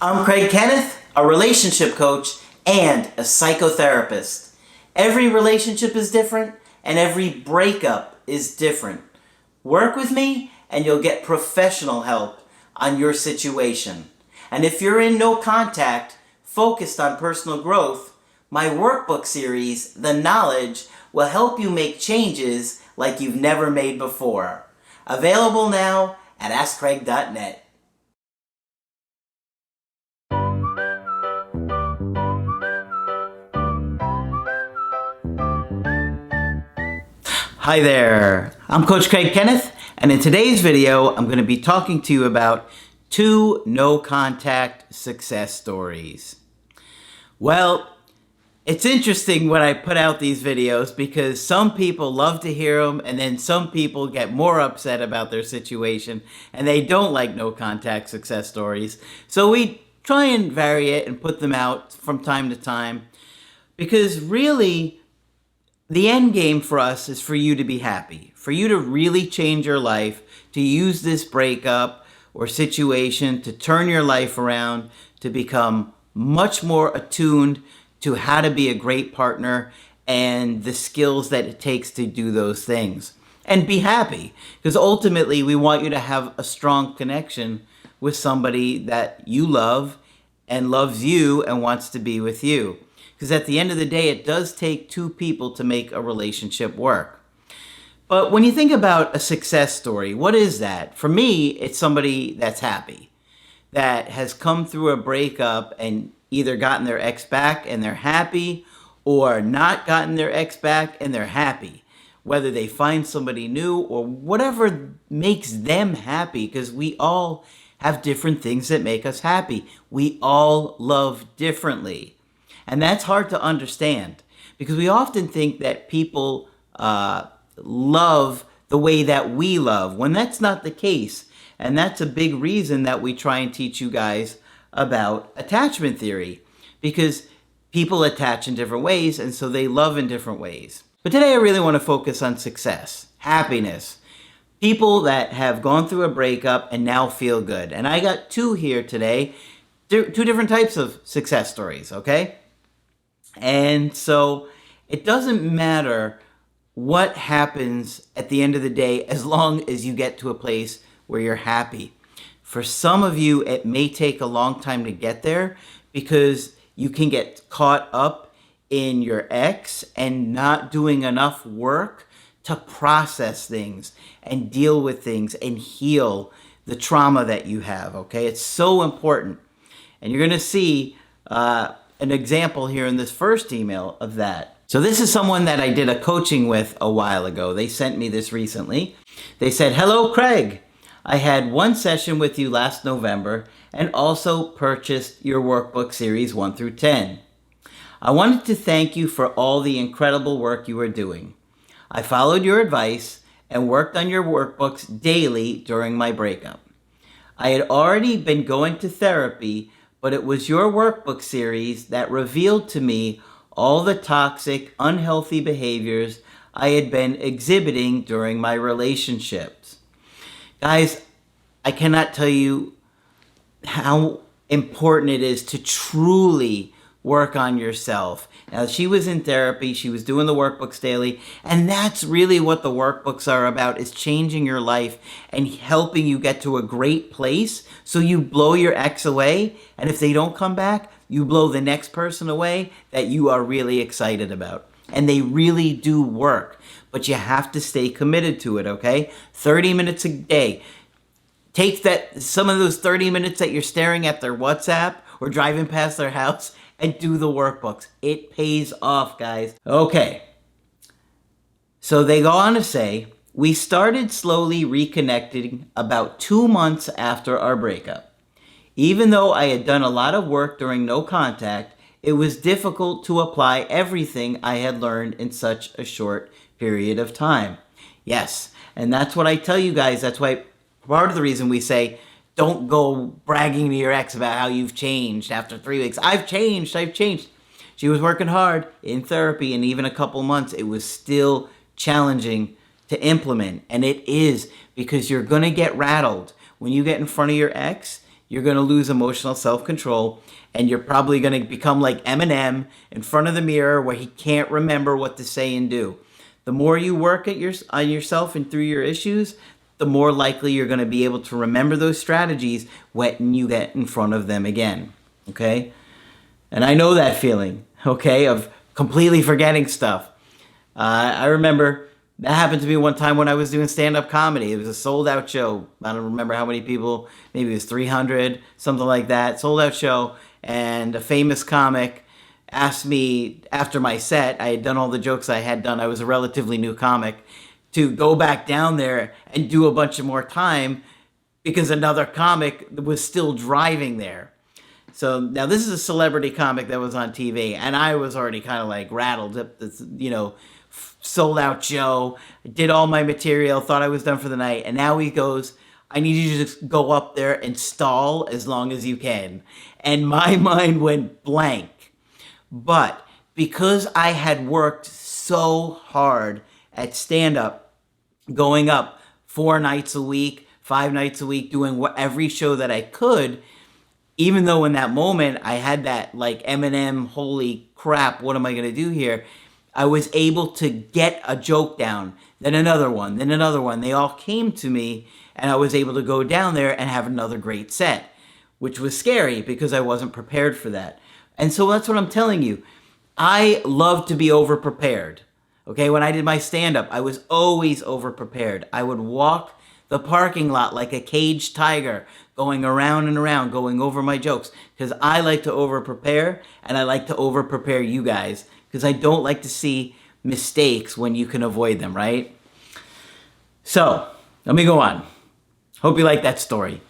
I'm Craig Kenneth, a relationship coach and a psychotherapist. Every relationship is different and every breakup is different. Work with me and you'll get professional help on your situation. And if you're in no contact, focused on personal growth, my workbook series, The Knowledge, will help you make changes like you've never made before. Available now at AskCraig.net. Hi there, I'm Coach Craig Kenneth, and in today's video, I'm going to be talking to you about 2 no-contact success stories. Well, it's interesting when I put out these videos because some people love to hear them, and then some people get more upset about their situation, and they don't like no-contact success stories. So we try and vary it and put them out from time to time because really, the end game for us is for you to be happy, for you to really change your life, to use this breakup or situation to turn your life around, to become much more attuned to how to be a great partner and the skills that it takes to do those things. And be happy, because ultimately we want you to have a strong connection with somebody that you love and loves you and wants to be with you. Because at the end of the day, it does take 2 people to make a relationship work. But when you think about a success story, what is that? For me, it's somebody that's happy, that has come through a breakup and either gotten their ex back and they're happy, or not gotten their ex back and they're happy. Whether they find somebody new or whatever makes them happy, because we all have different things that make us happy. We all love differently. And that's hard to understand because we often think that people love the way that we love when that's not the case. And that's a big reason that we try and teach you guys about attachment theory, because people attach in different ways and so they love in different ways. But today I really want to focus on success, happiness, people that have gone through a breakup and now feel good. And I got 2 here today, 2 different types of success stories, okay? And so it doesn't matter what happens at the end of the day as long as you get to a place where you're happy. For some of you, it may take a long time to get there because you can get caught up in your ex and not doing enough work to process things and deal with things and heal the trauma that you have, okay? It's so important. And you're going to see an example here in this first email of that. So this is someone that I did a coaching with a while ago. They sent me this recently. They said, "Hello, Craig. I had 1 session with you last November and also purchased your workbook series 1 through 10. I wanted to thank you for all the incredible work you are doing. I followed your advice and worked on your workbooks daily during my breakup. I had already been going to therapy, but it was your workbook series that revealed to me all the toxic, unhealthy behaviors I had been exhibiting during my relationships." Guys, I cannot tell you how important it is to truly work on yourself. Now, she was in therapy, she was doing the workbooks daily, and that's really what the workbooks are about, is changing your life and helping you get to a great place so you blow your ex away, and if they don't come back, you blow the next person away that you are really excited about. And they really do work, but you have to stay committed to it, okay? 30 minutes a day. Take some of those 30 minutes that you're staring at their WhatsApp or driving past their house and do the workbooks. It pays off, guys. Okay. So they go on to say, "We started slowly reconnecting about 2 months after our breakup. Even though I had done a lot of work during no contact, it was difficult to apply everything I had learned in such a short period of time." Yes, and that's what I tell you guys. That's why part of the reason we say, don't go bragging to your ex about how you've changed after 3 weeks. I've changed. She was working hard in therapy, and even a couple months, it was still challenging to implement. And it is, because you're going to get rattled. When you get in front of your ex, you're going to lose emotional self-control, and you're probably going to become like Eminem in front of the mirror where he can't remember what to say and do. The more you work on yourself and through your issues, the more likely you're going to be able to remember those strategies when you get in front of them again. Okay? And I know that feeling, okay, of completely forgetting stuff. I remember that happened to me one time when I was doing stand-up comedy. It was a sold-out show. I don't remember how many people. Maybe it was 300, something like that. Sold-out show. And a famous comic asked me after my set, I had done all the jokes I had done. I was a relatively new comic, to go back down there and do a bunch of more time because another comic was still driving there. So now this is a celebrity comic that was on TV, and I was already kind of like rattled at this, sold out show. I did all my material, thought I was done for the night, and now he goes, I need you to just go up there and stall as long as you can. And my mind went blank. But because I had worked so hard at stand-up, going up 4 nights a week, 5 nights a week, doing every show that I could, even though in that moment I had that like Eminem, holy crap, what am I going to do here? I was able to get a joke down, then another one, then another one. They all came to me, and I was able to go down there and have another great set, which was scary because I wasn't prepared for that. And so that's what I'm telling you. I love to be over-prepared. Okay, when I did my stand-up, I was always over-prepared. I would walk the parking lot like a caged tiger, going around and around, going over my jokes, because I like to over-prepare, and I like to over-prepare you guys, because I don't like to see mistakes when you can avoid them, right? So, let me go on. Hope you like that story.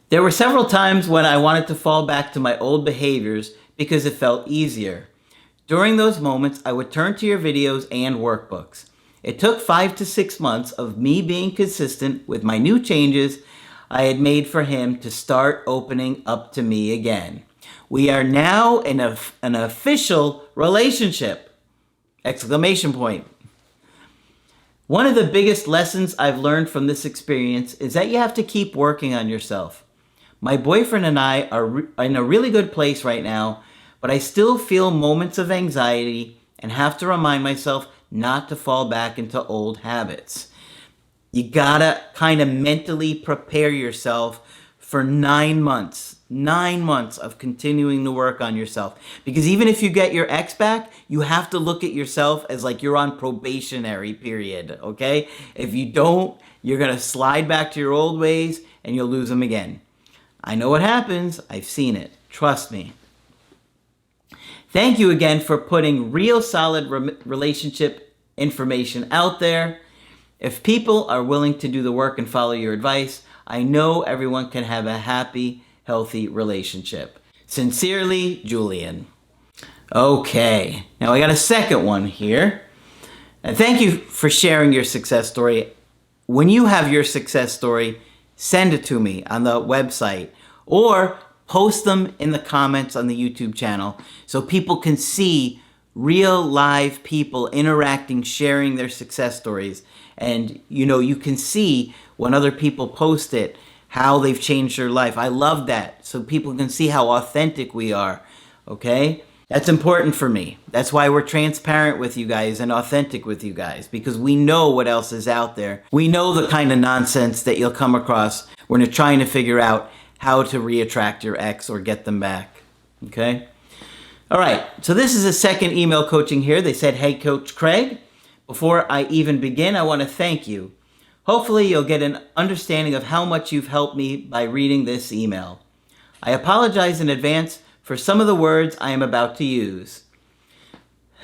There were several times when I wanted to fall back to my old behaviors because it felt easier. During those moments, I would turn to your videos and workbooks. It took 5 to 6 months of me being consistent with my new changes I had made for him to start opening up to me again. We are now in an official relationship! Exclamation point. One of the biggest lessons I've learned from this experience is that you have to keep working on yourself. My boyfriend and I are in a really good place right now, but I still feel moments of anxiety and have to remind myself not to fall back into old habits. You gotta kind of mentally prepare yourself for 9 months. 9 months of continuing to work on yourself. Because even if you get your ex back, you have to look at yourself as like you're on probationary period, okay? If you don't, you're gonna slide back to your old ways and you'll lose them again. I know what happens. I've seen it. Trust me. Thank you again for putting real solid relationship information out there. If people are willing to do the work and follow your advice, I know everyone can have a happy, healthy relationship. Sincerely, Julian. Okay, now I got a second one here. And thank you for sharing your success story. When you have your success story, send it to me on the website or post them in the comments on the YouTube channel so people can see real live people interacting, sharing their success stories. And you can see when other people post it, how they've changed their life. I love that, so people can see how authentic we are, okay? That's important for me. That's why we're transparent with you guys and authentic with you guys, because we know what else is out there. We know the kind of nonsense that you'll come across when you're trying to figure out how to reattract your ex or get them back, okay? All right, so this is a second email coaching here. They said, hey, Coach Craig, before I even begin, I want to thank you. Hopefully you'll get an understanding of how much you've helped me by reading this email. I apologize in advance for some of the words I am about to use.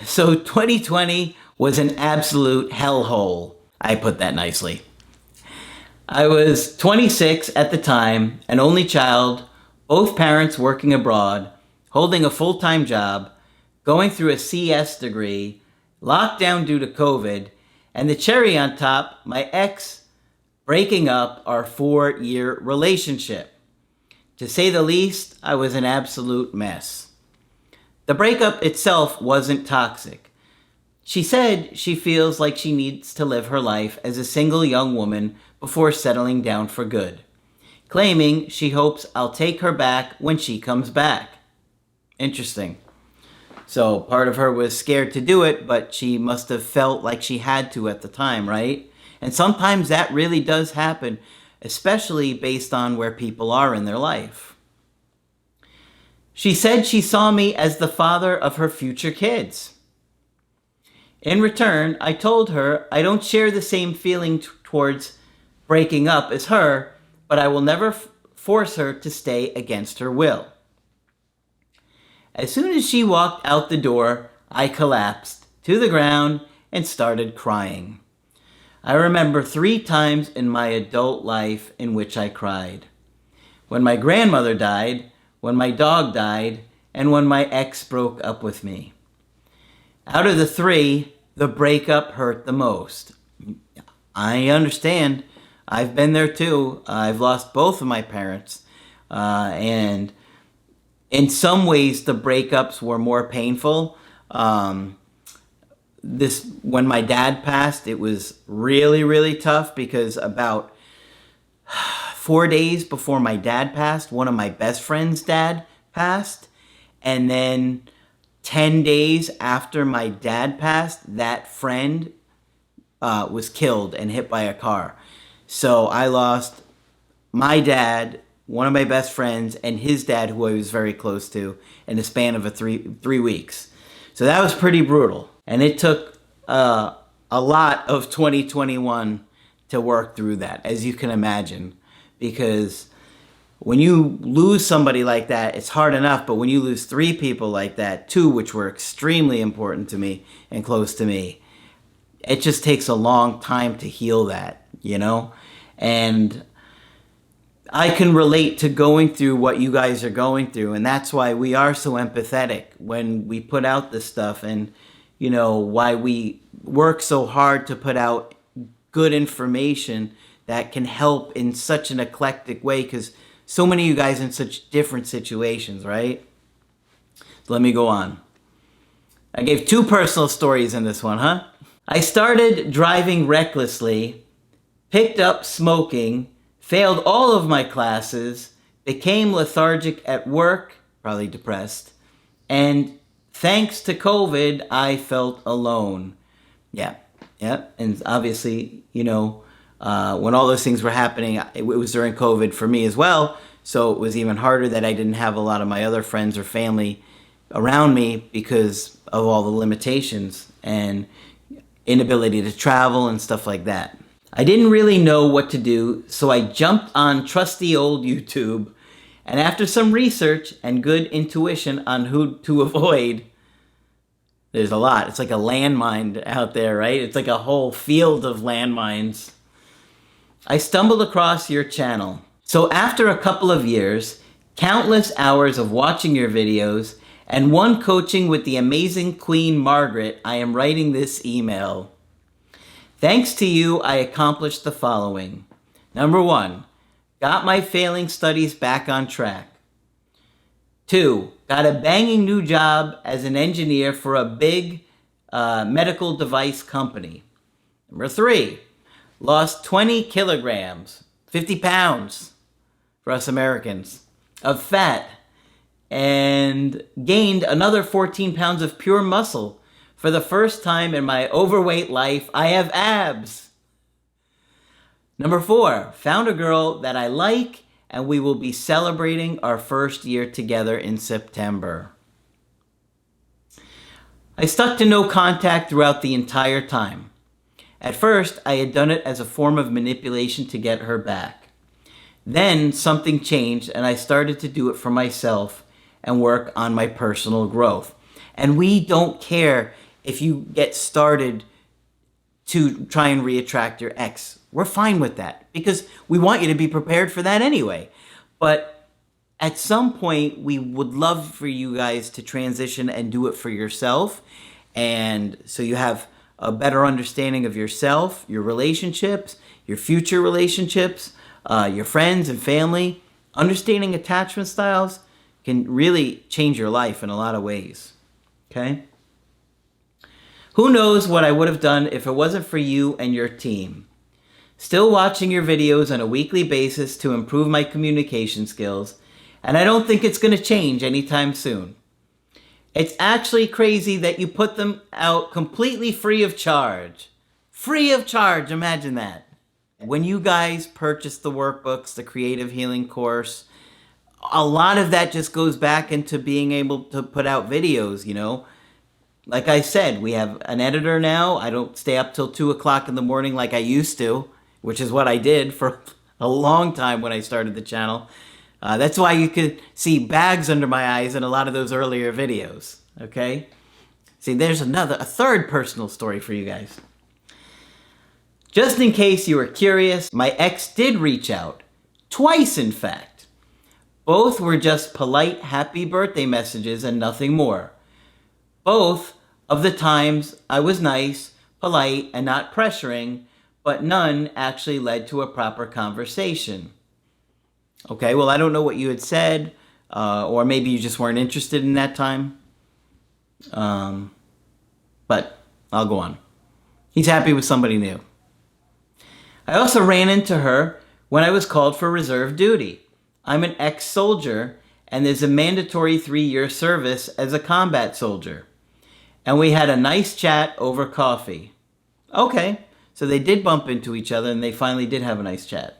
So 2020 was an absolute hellhole. I put that nicely. I was 26 at the time, an only child, both parents working abroad, holding a full-time job, going through a CS degree, locked down due to COVID, and the cherry on top, my ex breaking up our 4-year relationship. To say the least, I was an absolute mess. The breakup itself wasn't toxic. She said she feels like she needs to live her life as a single young woman before settling down for good. claiming she hopes I'll take her back when she comes back. Interesting. So part of her was scared to do it, but she must have felt like she had to at the time, right? And sometimes that really does happen, especially based on where people are in their life. She said she saw me as the father of her future kids. In return, I told her I don't share the same feeling towards breaking up as her, but I will never force her to stay against her will. As soon as she walked out the door, I collapsed to the ground and started crying. I remember 3 times in my adult life in which I cried. When my grandmother died, when my dog died, and when my ex broke up with me. Out of the 3, the breakup hurt the most. I understand. I've been there too. I've lost both of my parents. And in some ways, the breakups were more painful. When my dad passed, it was really, really tough because about 4 days before my dad passed, one of my best friend's dad passed. And then 10 days after my dad passed, that friend was killed and hit by a car. So I lost my dad, one of my best friends, and his dad, who I was very close to, in the span of three weeks. So that was pretty brutal. And it took a lot of 2021 to work through that, as you can imagine. Because when you lose somebody like that, it's hard enough. But when you lose 3 people like that, 2 which were extremely important to me and close to me, it just takes a long time to heal that, you know? And I can relate to going through what you guys are going through, and that's why we are so empathetic when we put out this stuff, and you know why we work so hard to put out good information that can help in such an eclectic way, because so many of you guys in such different situations, right? So let me go on. I gave 2 personal stories in this one, huh? I started driving recklessly, picked up smoking, failed all of my classes, became lethargic at work, probably depressed, and thanks to COVID, I felt alone. Yeah, and obviously, you know, when all those things were happening, it was during COVID for me as well, so it was even harder that I didn't have a lot of my other friends or family around me because of all the limitations and inability to travel and stuff like that. I didn't really know what to do, so I jumped on trusty old YouTube, and after some research and good intuition on who to avoid, there's a lot. It's like a landmine out there, right? It's like a whole field of landmines. I stumbled across your channel. So after a couple of years, countless hours of watching your videos, and one coaching with the amazing Queen Margaret, I am writing this email. Thanks to you, I accomplished the following. Number 1, got my failing studies back on track. 2, got a banging new job as an engineer for a big medical device company. Number 3, lost 20 kilograms, 50 pounds for us Americans, of fat, and gained another 14 pounds of pure muscle. For the first time in my overweight life, I have abs. Number 4, found a girl that I like, and we will be celebrating our first year together in September. I stuck to no contact throughout the entire time. At first, I had done it as a form of manipulation to get her back. Then something changed, and I started to do it for myself and work on my personal growth. And we don't care if you get started to try and reattract your ex. We're fine with that because we want you to be prepared for that anyway. But at some point, we would love for you guys to transition and do it for yourself. And so you have a better understanding of yourself, your relationships, your future relationships, your friends and family. Understanding attachment styles can really change your life in a lot of ways. Okay? Who knows what I would have done if it wasn't for you and your team. Still watching your videos on a weekly basis to improve my communication skills, and I don't think it's going to change anytime soon. It's actually crazy that you put them out completely free of charge. Free of charge, imagine that. When you guys purchase the workbooks, the Creative Healing course, a lot of that just goes back into being able to put out videos, you know. Like I said, we have an editor now. I don't stay up till 2 o'clock in the morning like I used to, which is what I did for a long time when I started the channel. That's why you could see bags under my eyes in a lot of those earlier videos, okay? See, there's a third personal story for you guys. Just in case you were curious, my ex did reach out. Twice, in fact. Both were just polite happy birthday messages and nothing more. Both of the times I was nice, polite, and not pressuring, but none actually led to a proper conversation. Okay, well, I don't know what you had said, or maybe you just weren't interested in that time. But I'll go on. He's happy with somebody new. I also ran into her when I was called for reserve duty. I'm an ex-soldier, and there's a mandatory 3-year service as a combat soldier. And we had a nice chat over coffee. Okay, so they did bump into each other, and they finally did have a nice chat.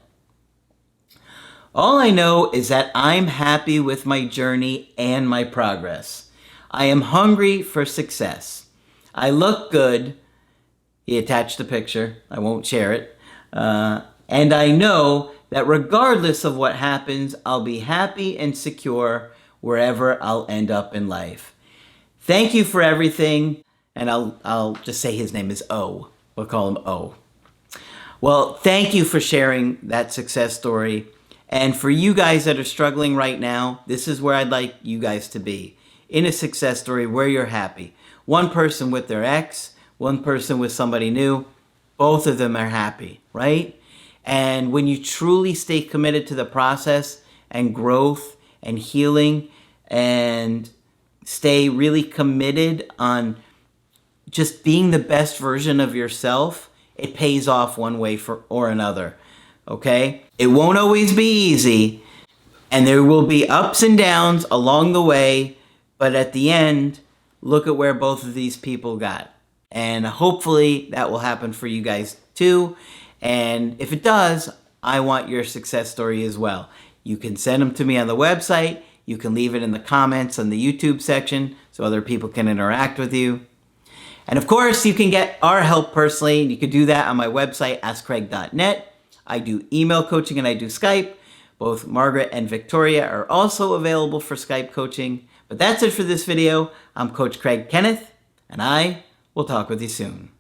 All I know is that I'm happy with my journey and my progress. I am hungry for success. I look good. He attached a picture. I won't share it. And I know that regardless of what happens, I'll be happy and secure wherever I'll end up in life. Thank you for everything. And I'll just say his name is O. We'll call him O. Well, thank you for sharing that success story. And for you guys that are struggling right now, this is where I'd like you guys to be. In a success story where you're happy. One person with their ex, one person with somebody new. Both of them are happy, right? And when you truly stay committed to the process and growth and healing and stay really committed on just being the best version of yourself, it pays off one way or another, okay? It won't always be easy, and there will be ups and downs along the way, but at the end, look at where both of these people got. And hopefully that will happen for you guys too. And if it does, I want your success story as well. You can send them to me on the website. You can leave it in the comments on the YouTube section so other people can interact with you. And of course, you can get our help personally. You can do that on my website, askcraig.net. I do email coaching and I do Skype. Both Margaret and Victoria are also available for Skype coaching. But that's it for this video. I'm Coach Craig Kenneth, and I will talk with you soon.